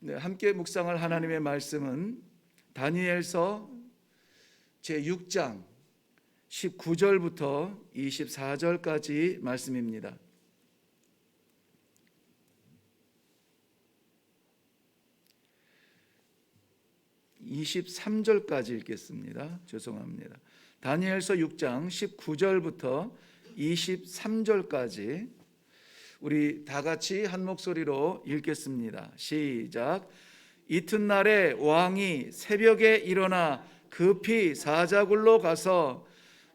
네, 함께 묵상할 하나님의 말씀은 다니엘서 제6장 19절부터 24절까지 말씀입니다. 23절까지 읽겠습니다. 죄송합니다. 다니엘서 6장 19절부터 23절까지 우리 다 같이 한 목소리로 읽겠습니다. 시작. 이튿날에 왕이 새벽에 일어나 급히 사자굴로 가서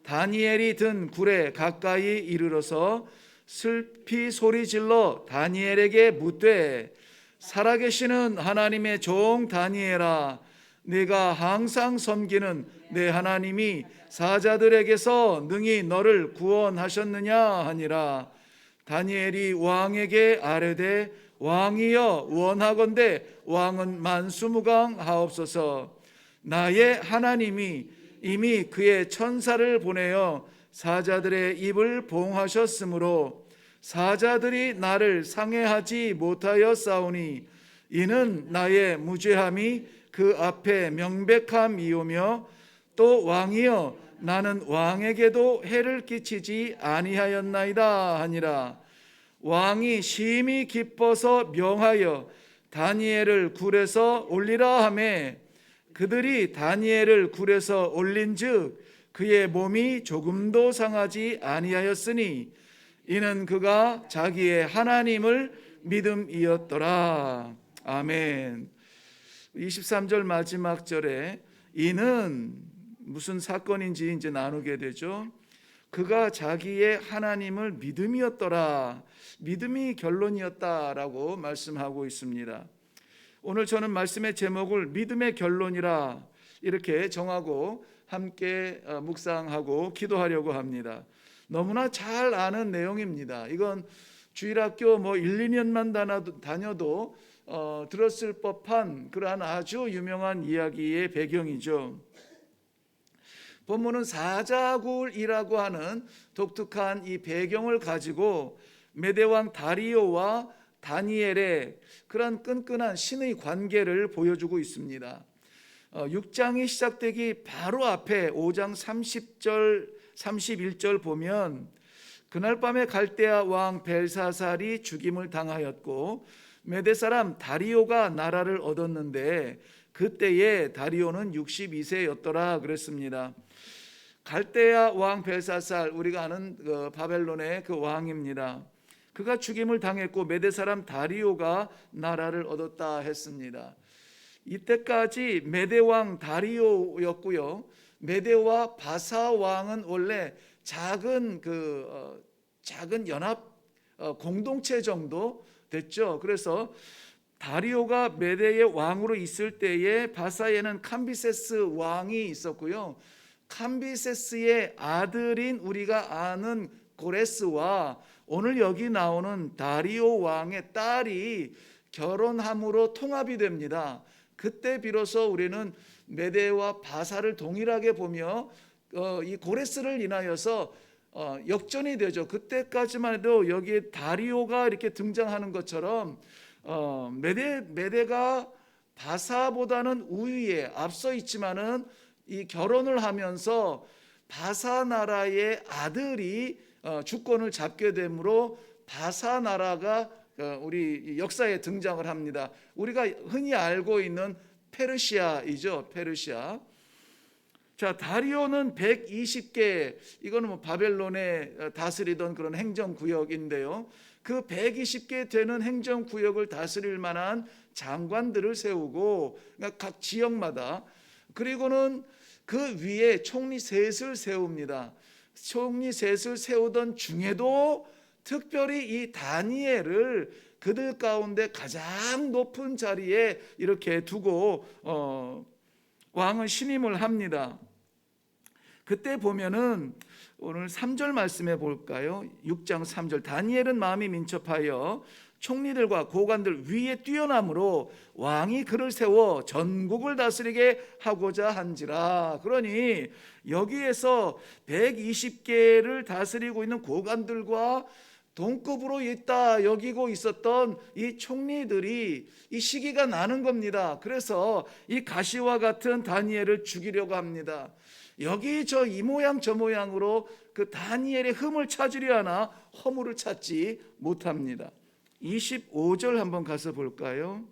다니엘이 든 굴에 가까이 이르러서 슬피 소리질러 다니엘에게 묻되 살아계시는 하나님의 종 다니엘아, 네가 항상 섬기는 내 하나님이 사자들에게서 능히 너를 구원하셨느냐 하니라. 다니엘이 왕에게 아뢰되 왕이여 원하건대 왕은 만수무강하옵소서. 나의 하나님이 이미 그의 천사를 보내어 사자들의 입을 봉하셨으므로 사자들이 나를 상해하지 못하였사오니 이는 나의 무죄함이 그 앞에 명백함이오며 또 왕이여 나는 왕에게도 해를 끼치지 아니하였나이다 하니라. 왕이 심히 기뻐서 명하여 다니엘을 굴에서 올리라 하매 그들이 다니엘을 굴에서 올린즉 그의 몸이 조금도 상하지 아니하였으니 이는 그가 자기의 하나님을 믿음이었더라. 아멘. 23절 마지막 절에 이는 무슨 사건인지 이제 나누게 되죠. 그가 자기의 하나님을 믿음이었더라. 믿음이 결론이었다라고 말씀하고 있습니다. 오늘 저는 말씀의 제목을 믿음의 결론이라 이렇게 정하고 함께 묵상하고 기도하려고 합니다. 너무나 잘 아는 내용입니다. 이건 주일학교 1, 2년만 다녀도 들었을 법한 그러한 아주 유명한 이야기의 배경이죠. 본문은 사자굴이라고 하는 독특한 이 배경을 가지고 메대왕 다리오와 다니엘의 그런 끈끈한 신의 관계를 보여주고 있습니다. 6장이 시작되기 바로 앞에 5장 30절 31절 보면 그날 밤에 갈대아 왕 벨사살이 죽임을 당하였고 메대 사람 다리오가 나라를 얻었는데 그때에 다리오는 62세였더라 그랬습니다. 갈대아 왕 벨사살, 우리가 아는 바벨론의 그 왕입니다. 그가 죽임을 당했고 메대 사람 다리오가 나라를 얻었다 했습니다. 이때까지 메대 왕 다리오였고요. 메대와 바사 왕은 원래 작은 연합 공동체 정도 됐죠. 그래서 다리오가 메대의 왕으로 있을 때에 바사에는 캄비세스 왕이 있었고요. 캄비세스의 아들인 우리가 아는 고레스와 오늘 여기 나오는 다리오 왕의 딸이 결혼함으로 통합이 됩니다. 그때 비로소 우리는 메대와 바사를 동일하게 보며 이 고레스를 인하여서 역전이 되죠. 그때까지만 해도 여기에 다리오가 이렇게 등장하는 것처럼 메대가 바사보다는 우위에 앞서 있지만은 이 결혼을 하면서 바사 나라의 아들이 주권을 잡게 되므로 바사 나라가 우리 역사에 등장을 합니다. 우리가 흔히 알고 있는 페르시아이죠. 페르시아. 자, 다리오는 120개, 이거는 바벨론에 다스리던 그런 행정구역인데요. 그 120개 되는 행정구역을 다스릴 만한 장관들을 세우고, 그러니까 각 지역마다, 그리고는 그 위에 총리 셋을 세웁니다. 총리 셋을 세우던 중에도 특별히 이 다니엘을 그들 가운데 가장 높은 자리에 이렇게 두고 왕은 신임을 합니다. 그때 보면은 오늘 3절 말씀해 볼까요? 6장 3절. 다니엘은 마음이 민첩하여 총리들과 고관들 위에 뛰어남으로 왕이 그를 세워 전국을 다스리게 하고자 한지라. 그러니 여기에서 120개를 다스리고 있는 고관들과 동급으로 있다 여기고 있었던 이 총리들이 이 시기가 나는 겁니다. 그래서 이 가시와 같은 다니엘을 죽이려고 합니다. 여기 저 이 모양 저 모양으로 그 다니엘의 흠을 찾으려 하나 허물을 찾지 못합니다. 25절 한번 가서 볼까요?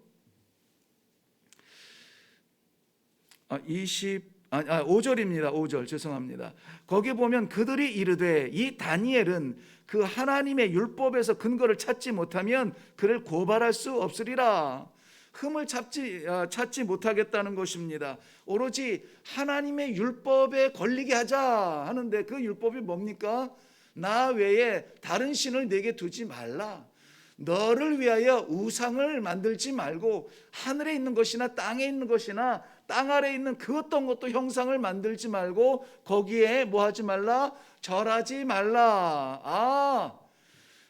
5절입니다. 5절 죄송합니다. 거기 보면 그들이 이르되 이 다니엘은 그 하나님의 율법에서 근거를 찾지 못하면 그를 고발할 수 없으리라. 흠을 찾지 못하겠다는 것입니다. 오로지 하나님의 율법에 걸리게 하자 하는데 그 율법이 뭡니까? 나 외에 다른 신을 내게 두지 말라. 너를 위하여 우상을 만들지 말고 하늘에 있는 것이나 땅에 있는 것이나 땅 아래에 있는 그 어떤 것도 형상을 만들지 말고 거기에 뭐 하지 말라? 절하지 말라.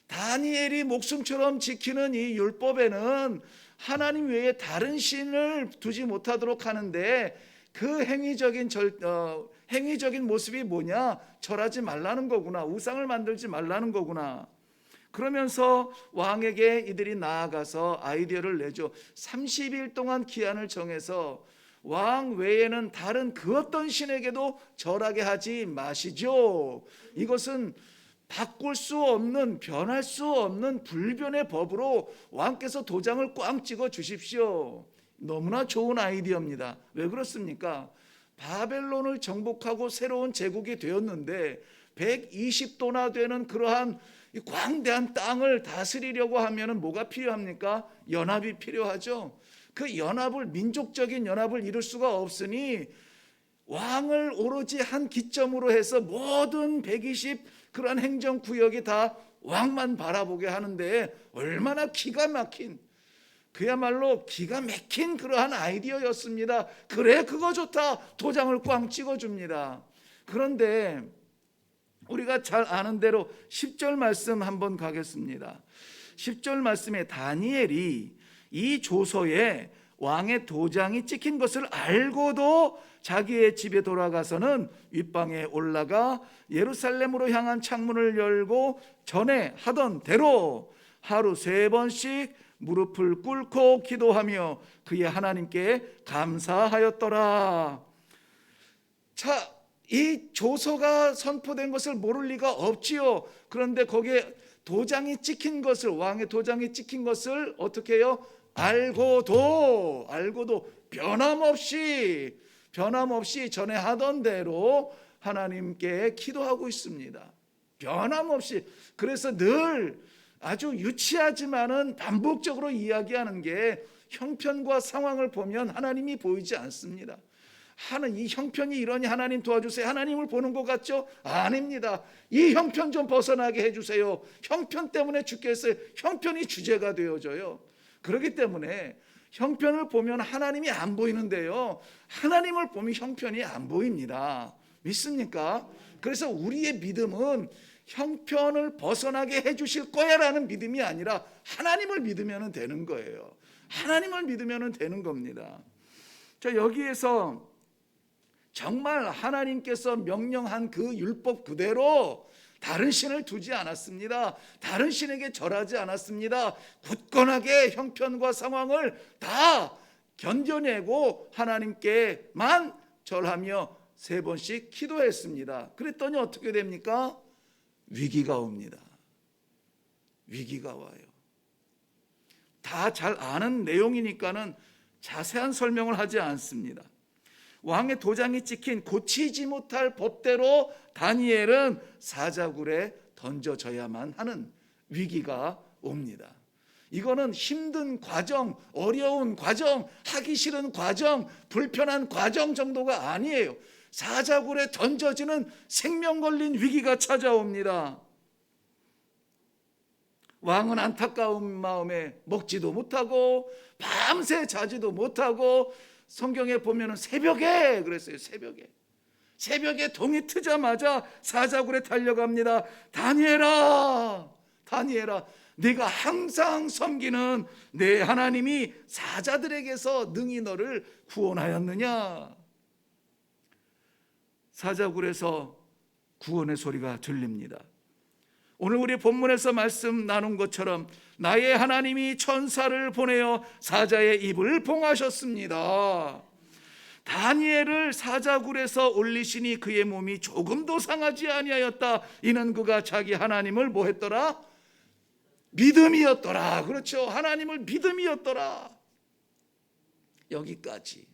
다니엘이 목숨처럼 지키는 이 율법에는 하나님 외에 다른 신을 두지 못하도록 하는데 그 행위적인 모습이 뭐냐? 절하지 말라는 거구나. 우상을 만들지 말라는 거구나. 그러면서 왕에게 이들이 나아가서 아이디어를 내죠. 30일 동안 기한을 정해서 왕 외에는 다른 그 어떤 신에게도 절하게 하지 마시죠. 이것은 바꿀 수 없는, 변할 수 없는 불변의 법으로 왕께서 도장을 꽝 찍어 주십시오. 너무나 좋은 아이디어입니다. 왜 그렇습니까? 바벨론을 정복하고 새로운 제국이 되었는데 120도나 되는 그러한 이 광대한 땅을 다스리려고 하면 뭐가 필요합니까? 연합이 필요하죠. 그 연합을, 민족적인 연합을 이룰 수가 없으니 왕을 오로지 한 기점으로 해서 모든 120 그런 행정구역이 다 왕만 바라보게 하는데 얼마나 기가 막힌, 그야말로 기가 막힌 그러한 아이디어였습니다. 그래, 그거 좋다. 도장을 꽝 찍어줍니다. 그런데 우리가 잘 아는 대로 10절 말씀 한번 가겠습니다. 10절 말씀에 다니엘이 이 조서에 왕의 도장이 찍힌 것을 알고도 자기의 집에 돌아가서는 윗방에 올라가 예루살렘으로 향한 창문을 열고 전에 하던 대로 하루 3번씩 무릎을 꿇고 기도하며 그의 하나님께 감사하였더라. 자, 이 조서가 선포된 것을 모를 리가 없지요. 그런데 거기에 도장이 찍힌 것을, 왕의 도장이 찍힌 것을 어떻게 해요? 알고도 변함없이 전에 하던 대로 하나님께 기도하고 있습니다. 변함없이. 그래서 늘 아주 유치하지만은 반복적으로 이야기하는 게 형편과 상황을 보면 하나님이 보이지 않습니다. 이 형편이 이러니 하나님 도와주세요. 하나님을 보는 것 같죠? 아닙니다. 이 형편 좀 벗어나게 해주세요. 형편 때문에 죽겠어요. 형편이 주제가 되어져요. 그렇기 때문에 형편을 보면 하나님이 안 보이는데요, 하나님을 보면 형편이 안 보입니다. 믿습니까? 그래서 우리의 믿음은 형편을 벗어나게 해주실 거야 라는 믿음이 아니라 하나님을 믿으면 되는 거예요. 하나님을 믿으면 되는 겁니다. 자, 여기에서 정말 하나님께서 명령한 그 율법 그대로 다른 신을 두지 않았습니다. 다른 신에게 절하지 않았습니다. 굳건하게 형편과 상황을 다 견뎌내고 하나님께만 절하며 3번씩 기도했습니다. 그랬더니 어떻게 됩니까? 위기가 옵니다. 위기가 와요. 다 잘 아는 내용이니까는 자세한 설명을 하지 않습니다. 왕의 도장이 찍힌 고치지 못할 법대로 다니엘은 사자굴에 던져져야만 하는 위기가 옵니다. 이거는 힘든 과정, 어려운 과정, 하기 싫은 과정, 불편한 과정 정도가 아니에요. 사자굴에 던져지는 생명 걸린 위기가 찾아옵니다. 왕은 안타까운 마음에 먹지도 못하고 밤새 자지도 못하고, 성경에 보면은 새벽에 그랬어요. 새벽에 동이 트자마자 사자굴에 달려갑니다. 다니엘아, 네가 항상 섬기는 내 하나님이 사자들에게서 능히 너를 구원하였느냐. 사자굴에서 구원의 소리가 들립니다. 오늘 우리 본문에서 말씀 나눈 것처럼 나의 하나님이 천사를 보내어 사자의 입을 봉하셨습니다. 다니엘을 사자굴에서 올리시니 그의 몸이 조금도 상하지 아니하였다. 이는 그가 자기 하나님을 뭐 했더라? 믿음이었더라. 그렇죠. 하나님을 믿음이었더라. 여기까지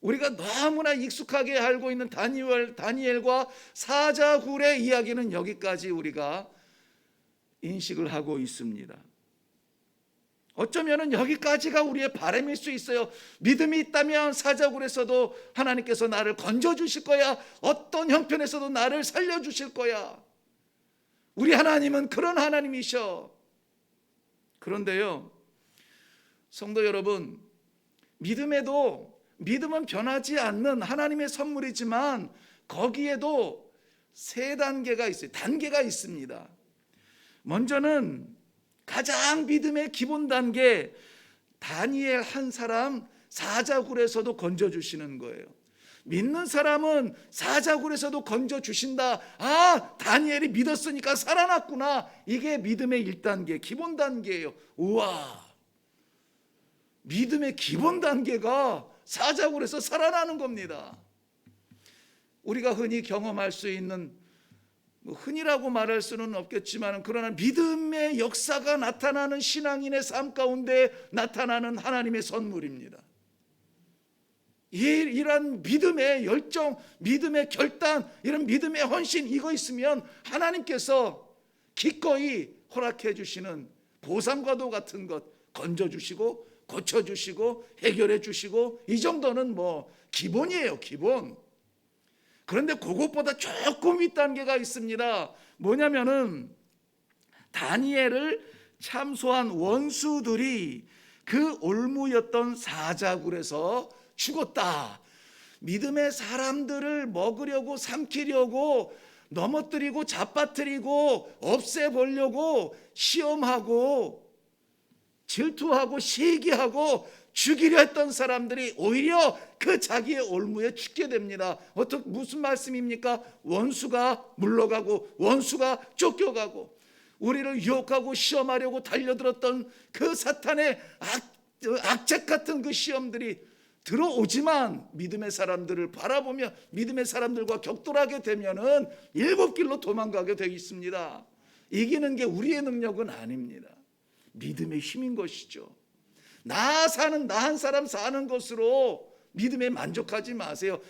우리가 너무나 익숙하게 알고 있는 다니엘과 사자굴의 이야기는 여기까지 우리가 인식을 하고 있습니다. 어쩌면 여기까지가 우리의 바람일 수 있어요. 믿음이 있다면 사자굴에서도 하나님께서 나를 건져주실 거야. 어떤 형편에서도 나를 살려주실 거야. 우리 하나님은 그런 하나님이셔. 그런데요, 성도 여러분, 믿음은 변하지 않는 하나님의 선물이지만 거기에도 세 단계가 있어요. 단계가 있습니다. 먼저는 가장 믿음의 기본 단계, 다니엘 한 사람 사자굴에서도 건져주시는 거예요. 믿는 사람은 사자굴에서도 건져주신다. 아, 다니엘이 믿었으니까 살아났구나. 이게 믿음의 1단계, 기본 단계예요. 우와, 믿음의 기본 단계가 사자굴에서 살아나는 겁니다. 우리가 흔히 경험할 수 있는, 흔히라고 말할 수는 없겠지만, 그러나 믿음의 역사가 나타나는 신앙인의 삶 가운데 나타나는 하나님의 선물입니다. 이런 믿음의 열정, 믿음의 결단, 이런 믿음의 헌신, 이거 있으면 하나님께서 기꺼이 허락해 주시는 보상과도 같은 것 건져주시고 고쳐주시고 해결해 주시고, 이 정도는 뭐 기본이에요, 기본. 그런데 그것보다 조금 윗단계가 있습니다. 뭐냐면은 다니엘을 참소한 원수들이 그 올무였던 사자굴에서 죽었다. 믿음의 사람들을 먹으려고, 삼키려고, 넘어뜨리고 잡아뜨리고 없애보려고 시험하고 질투하고 시기하고 죽이려 했던 사람들이 오히려 그 자기의 올무에 죽게 됩니다. 무슨 말씀입니까? 원수가 물러가고 원수가 쫓겨가고, 우리를 유혹하고 시험하려고 달려들었던 그 사탄의 악책 같은 그 시험들이 들어오지만 믿음의 사람들을 바라보며 믿음의 사람들과 격돌하게 되면은 7길로 도망가게 되어 있습니다. 이기는 게 우리의 능력은 아닙니다. 믿음의 힘인 것이죠. 나 한 사람 사는 것으로 믿음에 만족하지 마세요.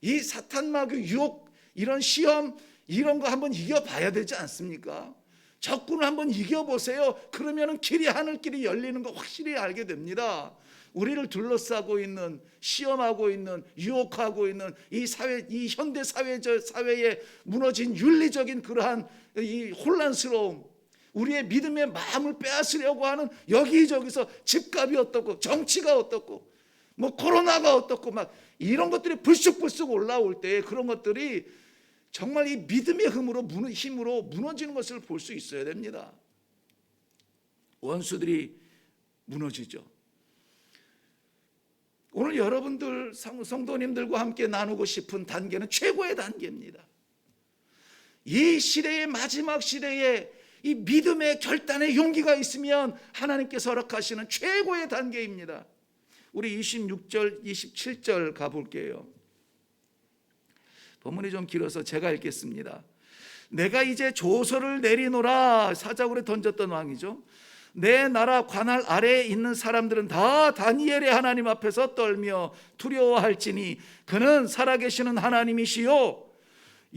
이 사탄 마귀 유혹, 이런 시험, 이런 거 한번 이겨봐야 되지 않습니까? 적군을 한번 이겨보세요. 그러면 길이, 하늘길이 열리는 거 확실히 알게 됩니다. 우리를 둘러싸고 있는, 시험하고 있는, 유혹하고 있는 이 사회, 이 현대 사회에 무너진 윤리적인 그러한 이 혼란스러움, 우리의 믿음의 마음을 빼앗으려고 하는 여기저기서 집값이 어떻고 정치가 어떻고 뭐 코로나가 어떻고 막 이런 것들이 불쑥불쑥 올라올 때, 그런 것들이 정말 이 믿음의 힘으로 무너지는 것을 볼 수 있어야 됩니다. 원수들이 무너지죠. 오늘 여러분들 성도님들과 함께 나누고 싶은 단계는 최고의 단계입니다. 이 시대의 마지막 시대에 이 믿음의 결단의 용기가 있으면 하나님께서 허락하시는 최고의 단계입니다. 우리 26절, 27절 가볼게요. 본문이 좀 길어서 제가 읽겠습니다. 내가 이제 조서를 내리노라. 사자굴에 던졌던 왕이죠. 내 나라 관할 아래에 있는 사람들은 다 다니엘의 하나님 앞에서 떨며 두려워할지니 그는 살아계시는 하나님이시요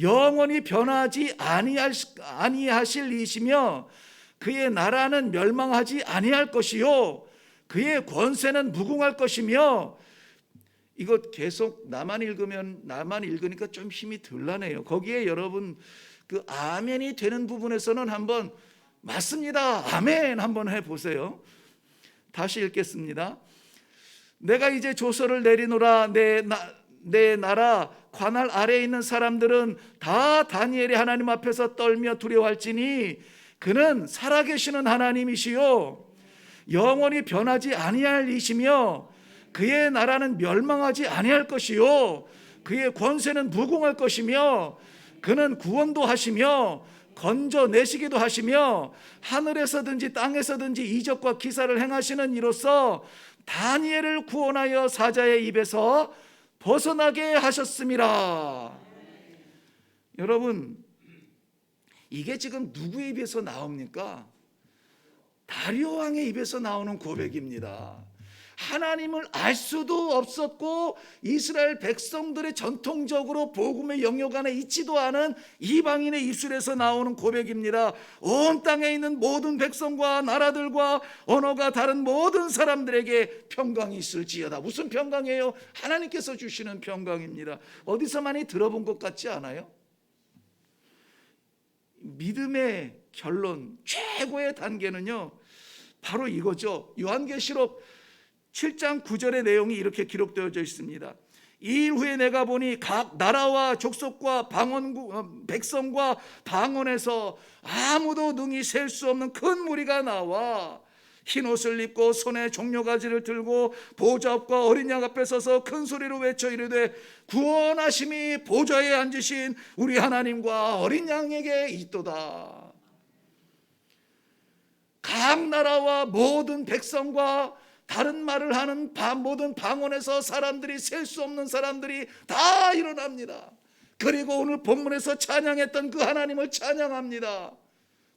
영원히 변하지 아니하실 이시며 그의 나라는 멸망하지 아니할 것이요 그의 권세는 무궁할 것이며. 이거 계속 나만 읽으니까 좀 힘이 덜 나네요. 거기에 여러분 그 아멘이 되는 부분에서는 한번 맞습니다, 아멘 한번 해보세요. 다시 읽겠습니다. 내가 이제 조서를 내리노라. 내 나라 관할 아래에 있는 사람들은 다 다니엘의 하나님 앞에서 떨며 두려워할지니 그는 살아계시는 하나님이시요 영원히 변하지 아니할 이시며 그의 나라는 멸망하지 아니할 것이요 그의 권세는 무궁할 것이며 그는 구원도 하시며 건져내시기도 하시며 하늘에서든지 땅에서든지 이적과 기사를 행하시는 이로써 다니엘을 구원하여 사자의 입에서 벗어나게 하셨음이라. 여러분, 이게 지금 누구의 입에서 나옵니까? 다리오 왕의 입에서 나오는 고백입니다. 하나님을 알 수도 없었고 이스라엘 백성들의 전통적으로 복음의 영역 안에 있지도 않은 이방인의 입술에서 나오는 고백입니다. 온 땅에 있는 모든 백성과 나라들과 언어가 다른 모든 사람들에게 평강이 있을지어다. 무슨 평강이에요? 하나님께서 주시는 평강입니다. 어디서 많이 들어본 것 같지 않아요? 믿음의 결론, 최고의 단계는요, 바로 이거죠. 요한계시록 7장 9절의 내용이 이렇게 기록되어져 있습니다. 이 일 후에 내가 보니 각 나라와 족속과 백성과 방언에서 아무도 능히 셀 수 없는 큰 무리가 나와 흰 옷을 입고 손에 종려가지를 들고 보좌 앞과 어린 양 앞에 서서 큰 소리로 외쳐 이르되 구원하심이 보좌에 앉으신 우리 하나님과 어린 양에게 있도다. 각 나라와 모든 백성과 다른 말을 하는 모든 방언에서 사람들이 셀 수 없는 사람들이 다 일어납니다. 그리고 오늘 본문에서 찬양했던 그 하나님을 찬양합니다.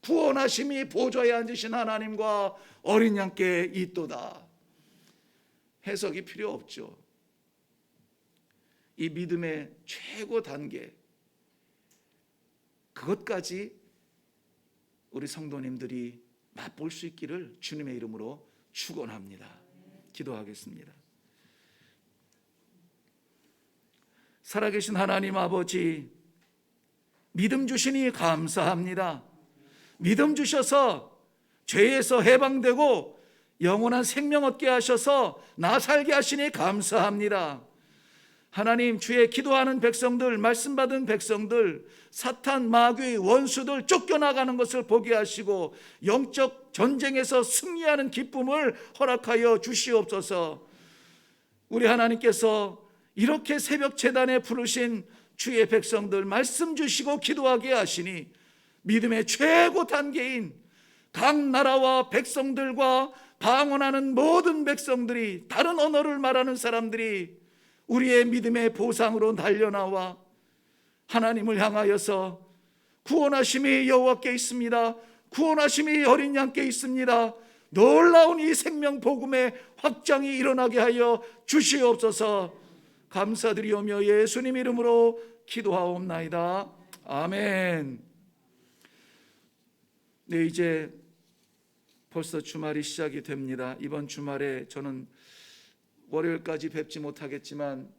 구원하심이 보좌에 앉으신 하나님과 어린 양께 있도다. 해석이 필요 없죠. 이 믿음의 최고 단계, 그것까지 우리 성도님들이 맛볼 수 있기를 주님의 이름으로 축원합니다. 기도하겠습니다. 살아계신 하나님 아버지, 믿음 주시니 감사합니다. 믿음 주셔서 죄에서 해방되고 영원한 생명 얻게 하셔서 나 살게 하시니 감사합니다. 하나님, 주의 기도하는 백성들, 말씀 받은 백성들, 사탄, 마귀, 원수들 쫓겨나가는 것을 보게 하시고 영적 전쟁에서 승리하는 기쁨을 허락하여 주시옵소서. 우리 하나님께서 이렇게 새벽 제단에 부르신 주의 백성들 말씀 주시고 기도하게 하시니 믿음의 최고 단계인 각 나라와 백성들과 방언하는 모든 백성들이, 다른 언어를 말하는 사람들이 우리의 믿음의 보상으로 달려나와 하나님을 향하여서 구원하심이 여호와께 있습니다. 구원하심이 어린 양께 있습니다. 놀라운 이 생명 복음의 확장이 일어나게 하여 주시옵소서. 감사드리오며 예수님 이름으로 기도하옵나이다. 아멘. 네, 이제 벌써 주말이 시작이 됩니다. 이번 주말에 저는 월요일까지 뵙지 못하겠지만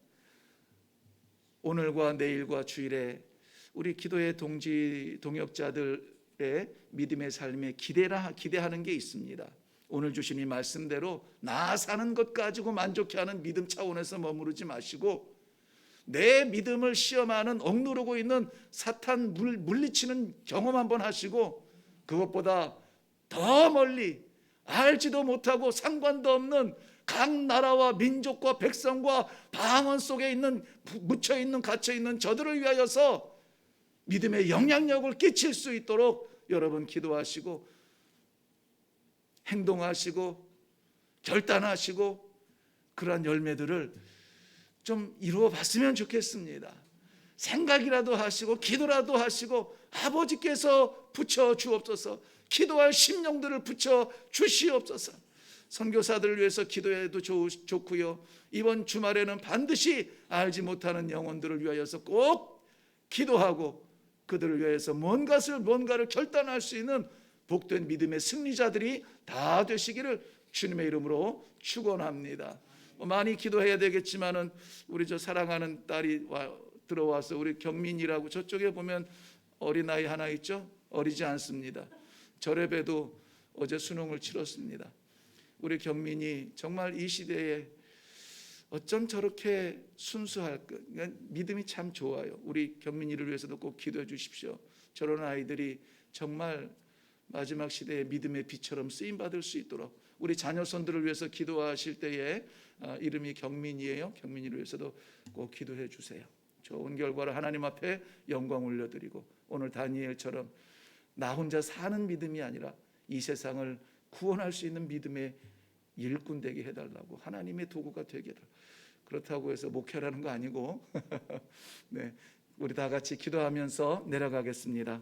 오늘과 내일과 주일에 우리 기도의 동역자들의 믿음의 삶에 기대하는 게 있습니다. 오늘 주신 이 말씀대로 나 사는 것 가지고 만족해하는 믿음 차원에서 머무르지 마시고 내 믿음을 시험하는 억누르고 있는 사탄 물리치는 경험 한번 하시고, 그것보다 더 멀리 알지도 못하고 상관도 없는 각 나라와 민족과 백성과 방언 속에 있는 묻혀있는 갇혀있는 저들을 위하여서 믿음의 영향력을 끼칠 수 있도록 여러분 기도하시고 행동하시고 결단하시고 그러한 열매들을 좀 이루어 봤으면 좋겠습니다. 생각이라도 하시고 기도라도 하시고 아버지께서 붙여 주옵소서. 기도할 심령들을 붙여 주시옵소서. 선교사들을 위해서 기도해도 좋고요. 이번 주말에는 반드시 알지 못하는 영혼들을 위하여서 꼭 기도하고 그들을 위해서 뭔가를 결단할 수 있는 복된 믿음의 승리자들이 다 되시기를 주님의 이름으로 축원합니다. 많이 기도해야 되겠지만은 우리 저 사랑하는 딸이 들어와서 우리 경민이라고 저쪽에 보면 어린아이 하나 있죠? 어리지 않습니다. 절에배도 어제 수능을 치렀습니다. 우리 경민이 정말 이 시대에 어쩜 저렇게 순수할까? 믿음이 참 좋아요. 우리 경민이를 위해서도 꼭 기도해 주십시오. 저런 아이들이 정말 마지막 시대의 믿음의 빛처럼 쓰임받을 수 있도록 우리 자녀손들을 위해서 기도하실 때에 이름이 경민이에요. 경민이를 위해서도 꼭 기도해 주세요. 좋은 결과를 하나님 앞에 영광 올려드리고 오늘 다니엘처럼 나 혼자 사는 믿음이 아니라 이 세상을 구원할 수 있는 믿음의 일꾼 되게 해달라고, 하나님의 도구가 되게 해달라고. 그렇다고 해서 목회라는 거 아니고 네, 우리 다 같이 기도하면서 내려가겠습니다.